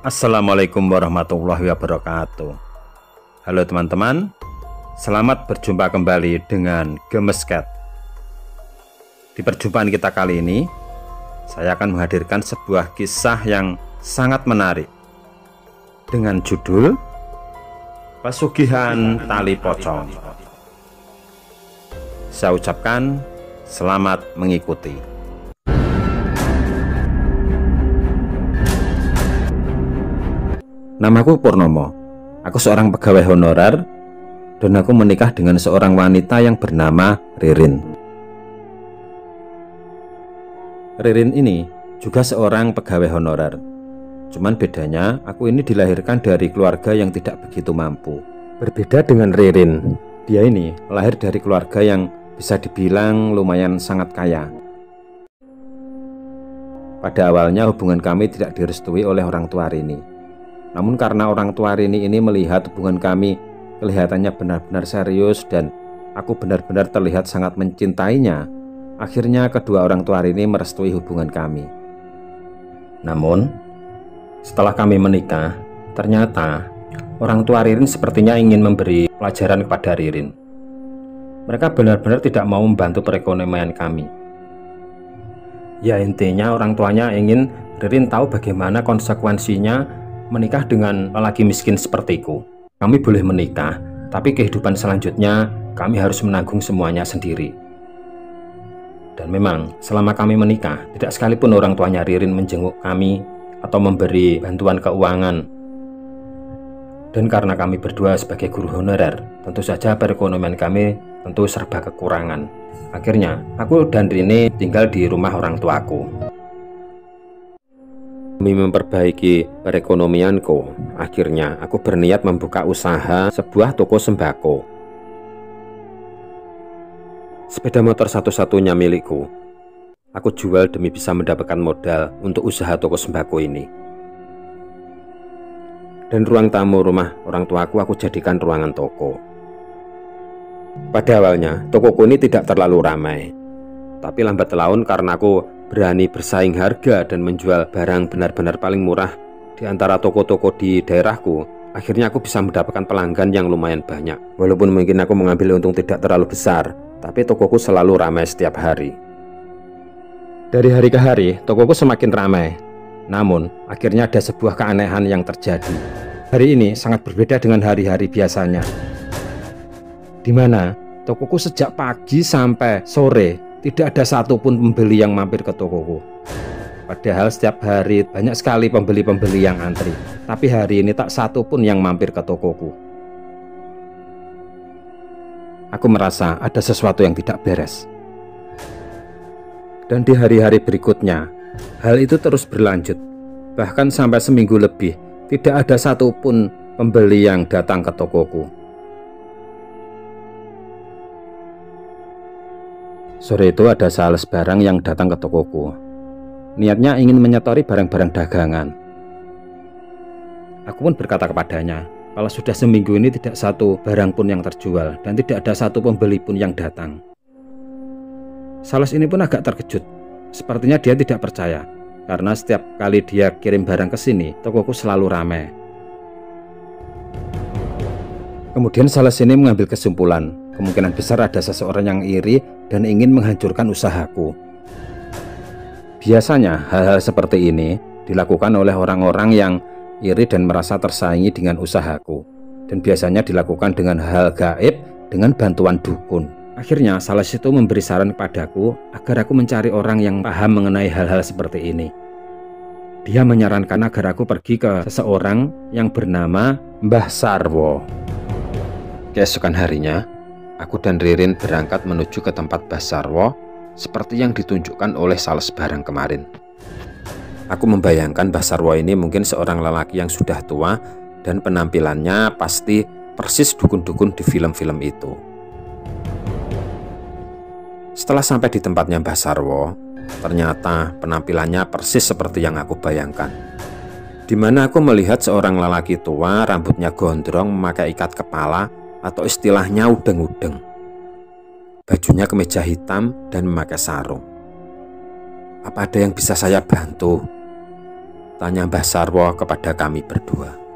Assalamualaikum warahmatullahi wabarakatuh. Halo teman-teman, selamat berjumpa kembali dengan Gemes Cat. Di perjumpaan kita kali ini, saya akan menghadirkan sebuah kisah yang sangat menarik dengan judul Pesugihan Tali Pocong. Saya ucapkan selamat mengikuti. Namaku Purnomo. Aku seorang pegawai honorer dan aku menikah dengan seorang wanita yang bernama Ririn. Ririn ini juga seorang pegawai honorer. Cuman bedanya aku ini dilahirkan dari keluarga yang tidak begitu mampu. Berbeda dengan Ririn, dia ini lahir dari keluarga yang bisa dibilang lumayan sangat kaya. Pada awalnya hubungan kami tidak direstui oleh orang tua Rini. Namun karena orang tua Rini ini melihat hubungan kami kelihatannya benar-benar serius dan aku benar-benar terlihat sangat mencintainya, akhirnya kedua orang tua Rini merestui hubungan kami. Namun setelah kami menikah, ternyata orang tua Ririn sepertinya ingin memberi pelajaran kepada Ririn. Mereka benar-benar tidak mau membantu perekonomian kami. Ya intinya orang tuanya ingin Ririn tahu bagaimana konsekuensinya menikah dengan lelaki miskin sepertiku. Kami boleh menikah, tapi kehidupan selanjutnya kami harus menanggung semuanya sendiri. Dan memang selama kami menikah, tidak sekalipun orang tuanya Ririn menjenguk kami atau memberi bantuan keuangan. Dan karena kami berdua sebagai guru honorer, tentu saja perekonomian kami tentu serba kekurangan. Akhirnya aku dan Rini tinggal di rumah orang tuaku. Demi memperbaiki perekonomianku, akhirnya aku berniat membuka usaha sebuah toko sembako. Sepeda motor satu-satunya milikku, aku jual demi bisa mendapatkan modal untuk usaha toko sembako ini. Dan ruang tamu rumah orang tuaku aku jadikan ruangan toko. Pada awalnya, tokoku ini tidak terlalu ramai. Tapi lambat laun karena aku berani bersaing harga dan menjual barang benar-benar paling murah di antara toko-toko di daerahku, akhirnya aku bisa mendapatkan pelanggan yang lumayan banyak. Walaupun mungkin aku mengambil untung tidak terlalu besar, tapi tokoku selalu ramai setiap hari. Dari hari ke hari, tokoku semakin ramai. Namun, akhirnya ada sebuah keanehan yang terjadi. Hari ini sangat berbeda dengan hari-hari biasanya, di mana tokoku sejak pagi sampai sore tidak ada satupun pembeli yang mampir ke tokoku. Padahal setiap hari banyak sekali pembeli-pembeli yang antri. Tapi hari ini tak satupun yang mampir ke tokoku. Aku merasa ada sesuatu yang tidak beres. Dan di hari-hari berikutnya, hal itu terus berlanjut. Bahkan sampai seminggu lebih, tidak ada satupun pembeli yang datang ke tokoku. Sore itu ada sales barang yang datang ke tokoku. Niatnya ingin menyetori barang-barang dagangan. Aku pun berkata kepadanya, kalau sudah seminggu ini tidak satu barang pun yang terjual dan tidak ada satu pembeli pun yang datang. Sales ini pun agak terkejut. Sepertinya dia tidak percaya, karena setiap kali dia kirim barang ke sini, tokoku selalu ramai. Kemudian sales ini mengambil kesimpulan, kemungkinan besar ada seseorang yang iri dan ingin menghancurkan usahaku. Biasanya hal-hal seperti ini dilakukan oleh orang-orang yang iri dan merasa tersaingi dengan usahaku. Dan biasanya dilakukan dengan hal gaib dengan bantuan dukun. Akhirnya sales itu memberi saran kepadaku agar aku mencari orang yang paham mengenai hal-hal seperti ini. Dia menyarankan agar aku pergi ke seseorang yang bernama Mbah Sarwo. Keesokan harinya, aku dan Ririn berangkat menuju ke tempat Mbah Sarwo seperti yang ditunjukkan oleh sales barang kemarin. Aku membayangkan Mbah Sarwo ini mungkin seorang lelaki yang sudah tua dan penampilannya pasti persis dukun-dukun di film-film itu. Setelah sampai di tempatnya Mbah Sarwo, ternyata penampilannya persis seperti yang aku bayangkan. Di mana aku melihat seorang lelaki tua, rambutnya gondrong, memakai ikat kepala atau istilahnya udeng-udeng. Bajunya kemeja hitam dan memakai sarung. Apa ada yang bisa saya bantu? tanya Mbah Sarwo kepada kami berdua.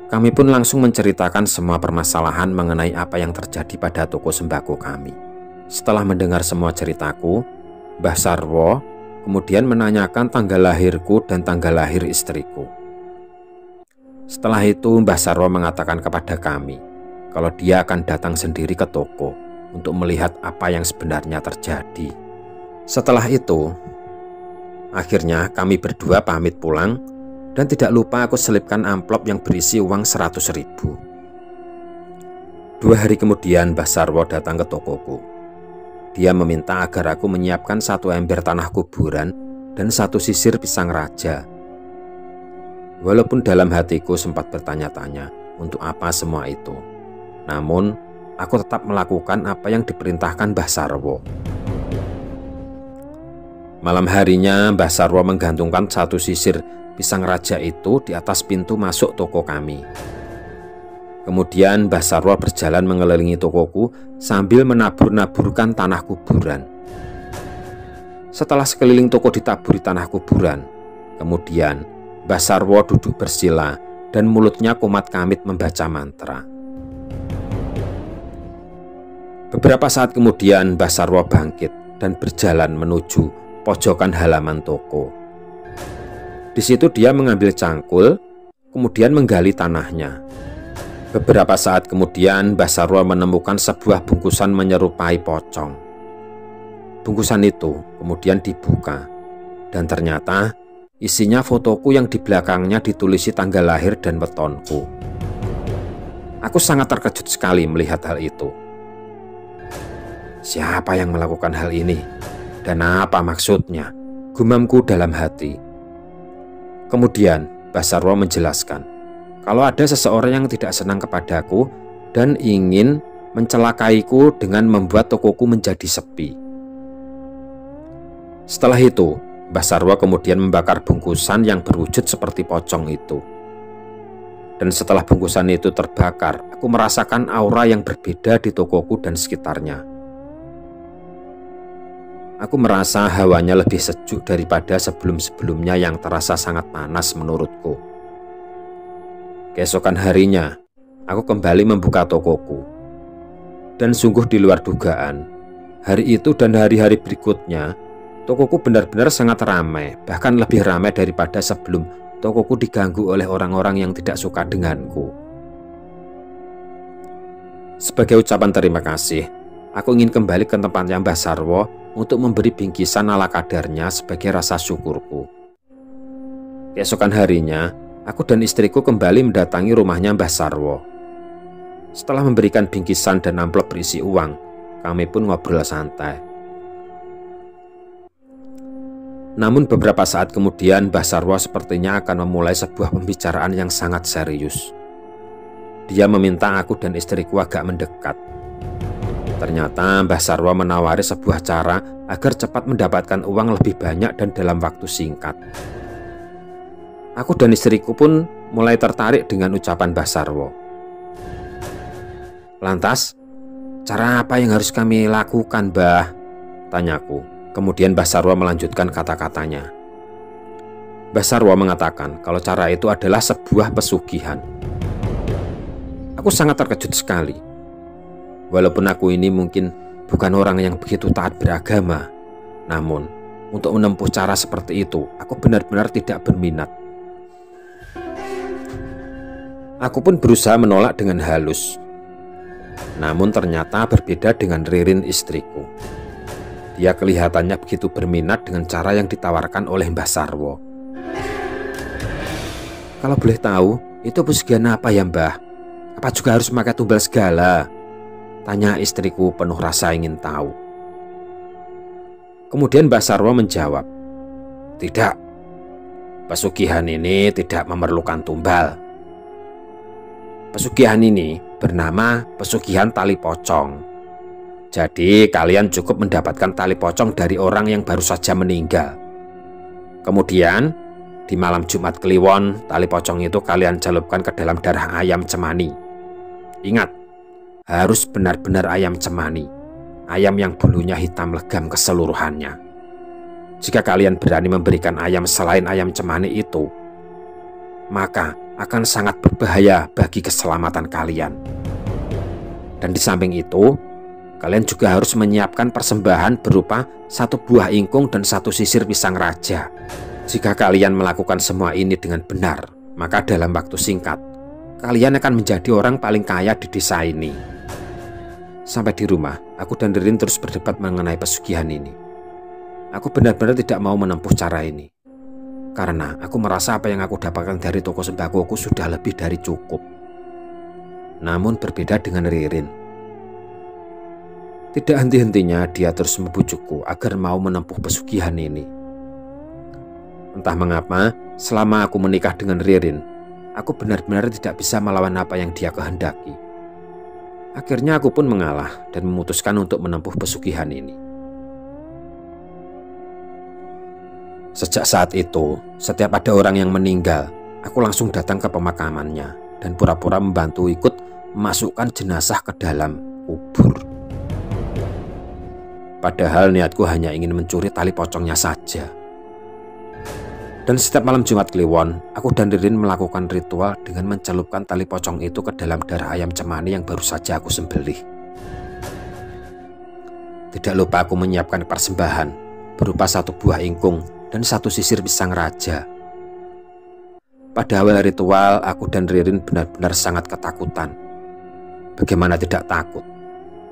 Kami pun langsung menceritakan semua permasalahan mengenai apa yang terjadi pada toko sembako kami. Setelah mendengar semua ceritaku, Mbah Sarwo kemudian menanyakan tanggal lahirku dan tanggal lahir istriku. Setelah itu Mbah Sarwo mengatakan kepada kami kalau dia akan datang sendiri ke toko untuk melihat apa yang sebenarnya terjadi. Setelah itu, akhirnya kami berdua pamit pulang, dan tidak lupa aku selipkan amplop yang berisi uang 100.000. 2 hari kemudian Mbah Sarwo datang ke tokoku. Dia meminta agar aku menyiapkan 1 ember tanah kuburan dan 1 sisir pisang raja. Walaupun dalam hatiku sempat bertanya-tanya untuk apa semua itu, namun aku tetap melakukan apa yang diperintahkan Mbah Sarwo. Malam harinya Mbah Sarwo menggantungkan 1 sisir pisang raja itu di atas pintu masuk toko kami. Kemudian Mbah Sarwo berjalan mengelilingi tokoku sambil menabur-naburkan tanah kuburan. Setelah sekeliling toko ditaburi tanah kuburan, kemudian Mbah Sarwo duduk bersila dan mulutnya kumat-kamit membaca mantra. Beberapa saat kemudian Mbah Sarwo bangkit dan berjalan menuju pojokan halaman toko. Di situ dia mengambil cangkul, kemudian menggali tanahnya. Beberapa saat kemudian Mbah Sarwo menemukan sebuah bungkusan menyerupai pocong. Bungkusan itu kemudian dibuka, dan ternyata isinya fotoku yang di belakangnya ditulisi tanggal lahir dan wetonku. Aku sangat terkejut sekali melihat hal itu. Siapa yang melakukan hal ini? Dan apa maksudnya? Gumamku dalam hati. Kemudian Mbah Sarwo menjelaskan kalau ada seseorang yang tidak senang kepadaku dan ingin mencelakaiku dengan membuat tokoku menjadi sepi. Setelah itu Mbah Sarwo kemudian membakar bungkusan yang berwujud seperti pocong itu. Dan setelah bungkusan itu terbakar, aku merasakan aura yang berbeda di tokoku dan sekitarnya. Aku merasa hawanya lebih sejuk daripada sebelum-sebelumnya yang terasa sangat panas menurutku. Keesokan harinya, aku kembali membuka tokoku. Dan sungguh di luar dugaan, hari itu dan hari-hari berikutnya, tokoku benar-benar sangat ramai, bahkan lebih ramai daripada sebelum tokoku diganggu oleh orang-orang yang tidak suka denganku. Sebagai ucapan terima kasih, aku ingin kembali ke tempatnya Mbah Sarwo untuk memberi bingkisan ala kadarnya sebagai rasa syukurku. Keesokan harinya, aku dan istriku kembali mendatangi rumahnya Mbah Sarwo. Setelah memberikan bingkisan dan amplop berisi uang, kami pun ngobrol santai. Namun beberapa saat kemudian Mbah Sarwo sepertinya akan memulai sebuah pembicaraan yang sangat serius. Dia meminta aku dan istriku agak mendekat. Ternyata Mbah Sarwo menawari sebuah cara agar cepat mendapatkan uang lebih banyak dan dalam waktu singkat. Aku dan istriku pun mulai tertarik dengan ucapan Mbah Sarwo. Lantas, cara apa yang harus kami lakukan, Mbah? Tanyaku. Kemudian Mbah Sarwo melanjutkan kata-katanya. Mbah Sarwo mengatakan kalau cara itu adalah sebuah pesugihan. Aku sangat terkejut sekali. Walaupun aku ini mungkin bukan orang yang begitu taat beragama, namun untuk menempuh cara seperti itu, aku benar-benar tidak berminat. Aku pun berusaha menolak dengan halus. Namun ternyata berbeda dengan Ririn istriku. Dia kelihatannya begitu berminat dengan cara yang ditawarkan oleh Mbah Sarwo. Kalau boleh tahu, itu pesugihan apa ya, Mbah? Apa juga harus memakai tumbal segala? Tanya istriku penuh rasa ingin tahu. Kemudian Mbah Sarwo menjawab, tidak, pesugihan ini tidak memerlukan tumbal. Pesugihan ini bernama pesugihan tali pocong. Jadi kalian cukup mendapatkan tali pocong dari orang yang baru saja meninggal. Kemudian di malam Jumat Kliwon, tali pocong itu kalian celupkan ke dalam darah ayam cemani. Ingat, harus benar-benar ayam cemani, ayam yang bulunya hitam legam keseluruhannya. Jika kalian berani memberikan ayam selain ayam cemani itu, maka akan sangat berbahaya bagi keselamatan kalian. Dan di samping itu, kalian juga harus menyiapkan persembahan berupa 1 buah ingkung dan 1 sisir pisang raja. Jika kalian melakukan semua ini dengan benar, maka dalam waktu singkat, kalian akan menjadi orang paling kaya di desa ini. Sampai di rumah, aku dan Ririn terus berdebat mengenai pesugihan ini. Aku benar-benar tidak mau menempuh cara ini, karena aku merasa apa yang aku dapatkan dari toko sembakoku sudah lebih dari cukup. Namun berbeda dengan Ririn. Tidak henti-hentinya dia terus membujukku agar mau menempuh pesugihan ini. Entah mengapa, selama aku menikah dengan Ririn, aku benar-benar tidak bisa melawan apa yang dia kehendaki. Akhirnya aku pun mengalah dan memutuskan untuk menempuh pesugihan ini. Sejak saat itu, setiap ada orang yang meninggal, aku langsung datang ke pemakamannya dan pura-pura membantu ikut memasukkan jenazah ke dalam kubur. Padahal niatku hanya ingin mencuri tali pocongnya saja. Dan setiap malam Jumat Kliwon, aku dan Ririn melakukan ritual dengan mencelupkan tali pocong itu ke dalam darah ayam cemani yang baru saja aku sembelih. Tidak lupa aku menyiapkan persembahan berupa 1 buah ingkung dan 1 sisir pisang raja. Pada awal ritual, aku dan Ririn benar-benar sangat ketakutan. Bagaimana tidak takut?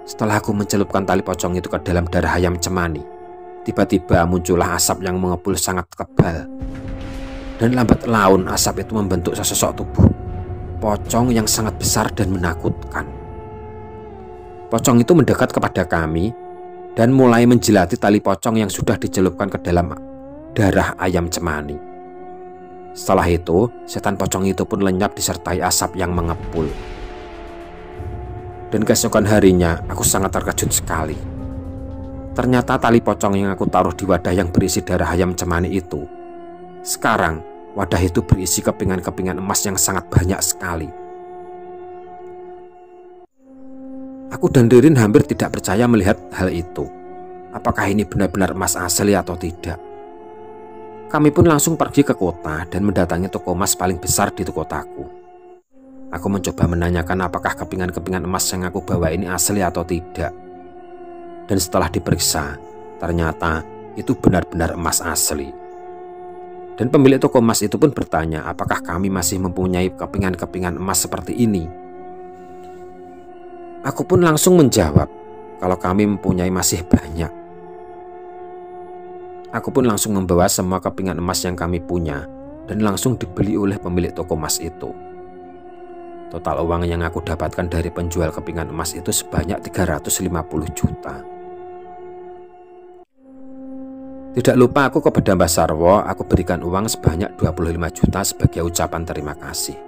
Setelah aku mencelupkan tali pocong itu ke dalam darah ayam cemani, tiba-tiba muncullah asap yang mengepul sangat tebal. Dan lambat laun asap itu membentuk sesosok tubuh pocong yang sangat besar dan menakutkan. Pocong itu mendekat kepada kami dan mulai menjilati tali pocong yang sudah dicelupkan ke dalam darah ayam cemani. Setelah itu, setan pocong itu pun lenyap disertai asap yang mengepul. Dan keesokan harinya, aku sangat terkejut sekali. Ternyata tali pocong yang aku taruh di wadah yang berisi darah ayam cemani itu, sekarang wadah itu berisi kepingan-kepingan emas yang sangat banyak sekali. Aku dan Ririn hampir tidak percaya melihat hal itu. Apakah ini benar-benar emas asli atau tidak? Kami pun langsung pergi ke kota dan mendatangi toko emas paling besar di kotaku. Aku mencoba menanyakan apakah kepingan-kepingan emas yang aku bawa ini asli atau tidak. Dan setelah diperiksa, ternyata itu benar-benar emas asli. Dan pemilik toko emas itu pun bertanya apakah kami masih mempunyai kepingan-kepingan emas seperti ini. Aku pun langsung menjawab kalau kami mempunyai masih banyak. Aku pun langsung membawa semua kepingan emas yang kami punya dan langsung dibeli oleh pemilik toko emas itu. Total uang yang aku dapatkan dari penjual kepingan emas itu sebanyak 350 juta. Tidak lupa aku kepada Mbah Sarwo, aku berikan uang sebanyak 25 juta sebagai ucapan terima kasih.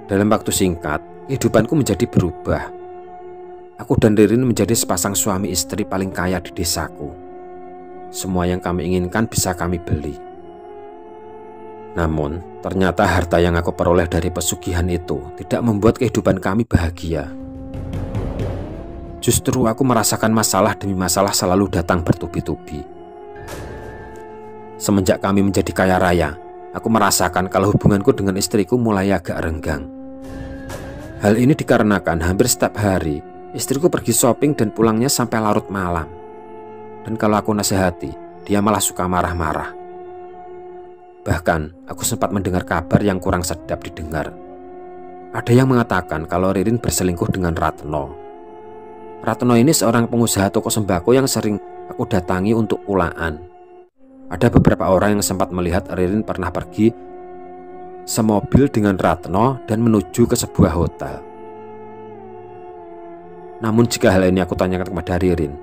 Dalam waktu singkat, kehidupanku menjadi berubah. Aku dan Ririn menjadi sepasang suami istri paling kaya di desaku. Semua yang kami inginkan bisa kami beli. Namun, ternyata harta yang aku peroleh dari pesugihan itu tidak membuat kehidupan kami bahagia. Justru aku merasakan masalah demi masalah selalu datang bertubi-tubi. Semenjak kami menjadi kaya raya, aku merasakan kalau hubunganku dengan istriku mulai agak renggang. Hal ini dikarenakan hampir setiap hari istriku pergi shopping dan pulangnya sampai larut malam. Dan kalau aku nasihati, dia malah suka marah-marah. Bahkan, aku sempat mendengar kabar yang kurang sedap didengar. Ada yang mengatakan kalau Ririn berselingkuh dengan Ratno. Ratno ini seorang pengusaha toko sembako yang sering aku datangi untuk pulaan. Ada beberapa orang yang sempat melihat Ririn pernah pergi semobil dengan Ratno dan menuju ke sebuah hotel. Namun jika hal ini aku tanyakan kepada Ririn,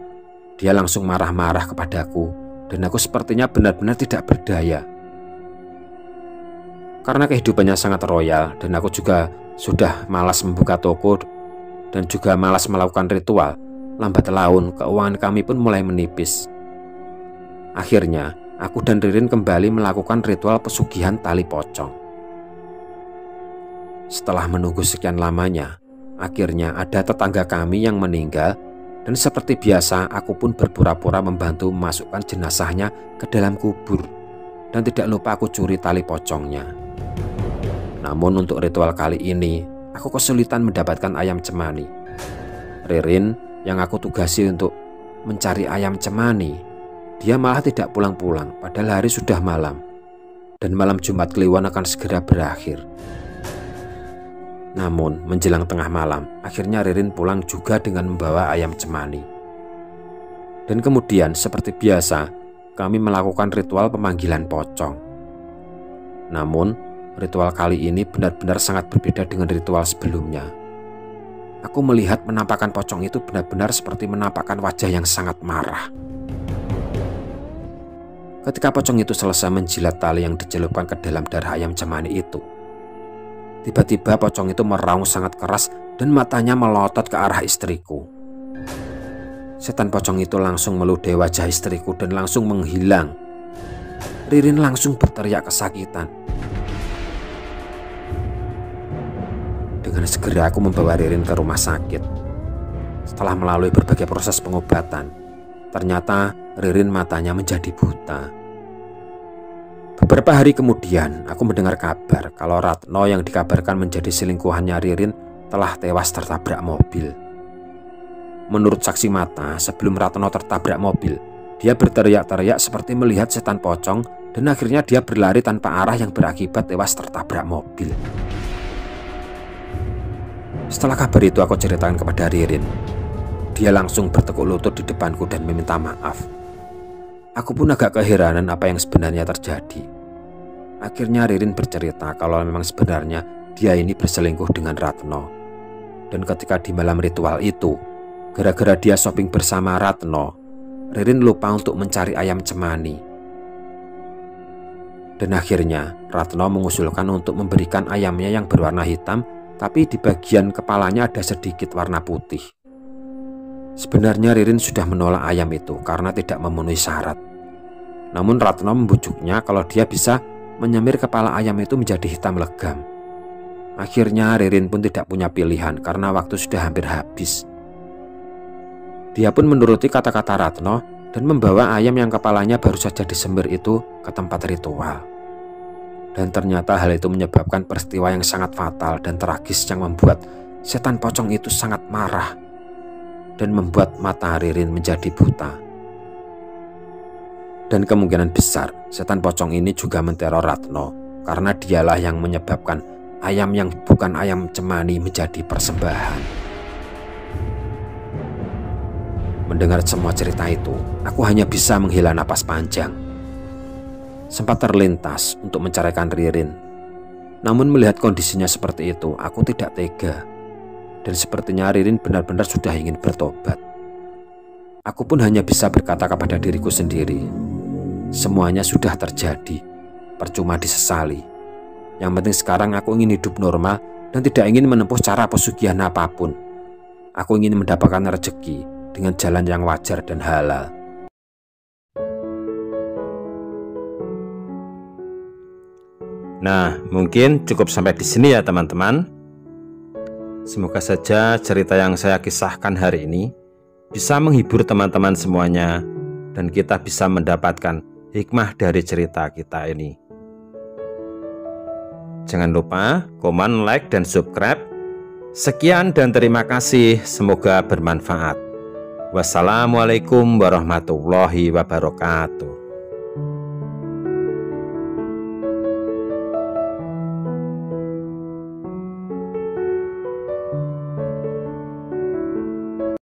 dia langsung marah-marah kepadaku dan aku sepertinya benar-benar tidak berdaya. Karena kehidupannya sangat royal dan aku juga sudah malas membuka toko dan juga malas melakukan ritual, lambat laun keuangan kami pun mulai menipis. Akhirnya, aku dan Ririn kembali melakukan ritual pesugihan tali pocong. Setelah menunggu sekian lamanya, akhirnya ada tetangga kami yang meninggal Dan seperti biasa, aku pun berpura-pura membantu memasukkan jenazahnya ke dalam kubur. Dan tidak lupa aku curi tali pocongnya. Namun untuk ritual kali ini, aku kesulitan mendapatkan ayam cemani. Ririn yang aku tugasi untuk mencari ayam cemani, dia malah tidak pulang-pulang padahal hari sudah malam. Dan malam Jumat Kliwon akan segera berakhir. Namun menjelang tengah malam, akhirnya Ririn pulang juga dengan membawa ayam cemani. Dan kemudian seperti biasa, kami melakukan ritual pemanggilan pocong. Namun, ritual kali ini benar-benar sangat berbeda dengan ritual sebelumnya. Aku melihat penampakan pocong itu benar-benar seperti menampakkan wajah yang sangat marah. Ketika pocong itu selesai menjilat tali yang dicelupkan ke dalam darah ayam cemani itu, tiba-tiba pocong itu meraung sangat keras dan matanya melotot ke arah istriku. Setan pocong itu langsung meludahi wajah istriku dan langsung menghilang. Ririn langsung berteriak kesakitan. Dengan segera aku membawa Ririn ke rumah sakit. Setelah melalui berbagai proses pengobatan, ternyata Ririn matanya menjadi buta. Beberapa hari kemudian, aku mendengar kabar kalau Ratno yang dikabarkan menjadi selingkuhannya Ririn telah tewas tertabrak mobil. Menurut saksi mata, sebelum Ratno tertabrak mobil, dia berteriak-teriak seperti melihat setan pocong dan akhirnya dia berlari tanpa arah yang berakibat tewas tertabrak mobil. Setelah kabar itu aku ceritakan kepada Ririn. Dia langsung bertekuk lutut di depanku dan meminta maaf. Aku pun agak keheranan apa yang sebenarnya terjadi. Akhirnya Ririn bercerita kalau memang sebenarnya dia ini berselingkuh dengan Ratno. Dan ketika di malam ritual itu, gara-gara dia shopping bersama Ratno, Ririn lupa untuk mencari ayam cemani. Dan akhirnya Ratno mengusulkan untuk memberikan ayamnya yang berwarna hitam, tapi di bagian kepalanya ada sedikit warna putih. Sebenarnya Ririn sudah menolak ayam itu karena tidak memenuhi syarat. Namun Ratno membujuknya kalau dia bisa menyemir kepala ayam itu menjadi hitam legam. Akhirnya Ririn pun tidak punya pilihan karena waktu sudah hampir habis. Dia pun menuruti kata-kata Ratno dan membawa ayam yang kepalanya baru saja disemir itu ke tempat ritual. Dan ternyata hal itu menyebabkan peristiwa yang sangat fatal dan tragis yang membuat setan pocong itu sangat marah dan membuat mata Ririn menjadi buta. Dan kemungkinan besar setan pocong ini juga menteror Ratno karena dialah yang menyebabkan ayam yang bukan ayam cemani menjadi persembahan. Mendengar semua cerita itu, aku hanya bisa menghela napas panjang. Sempat terlintas untuk menceraikan Ririn. Namun melihat kondisinya seperti itu, aku tidak tega. Dan sepertinya Ririn benar-benar sudah ingin bertobat. Aku pun hanya bisa berkata kepada diriku sendiri, semuanya sudah terjadi, percuma disesali. Yang penting sekarang aku ingin hidup normal dan tidak ingin menempuh cara pesugihan apapun. Aku ingin mendapatkan rezeki dengan jalan yang wajar dan halal. Nah, mungkin cukup sampai di sini ya teman-teman. Semoga saja cerita yang saya kisahkan hari ini bisa menghibur teman-teman semuanya dan kita bisa mendapatkan hikmah dari cerita kita ini. Jangan lupa komen, like, dan subscribe. Sekian dan terima kasih, semoga bermanfaat. Wassalamualaikum warahmatullahi wabarakatuh.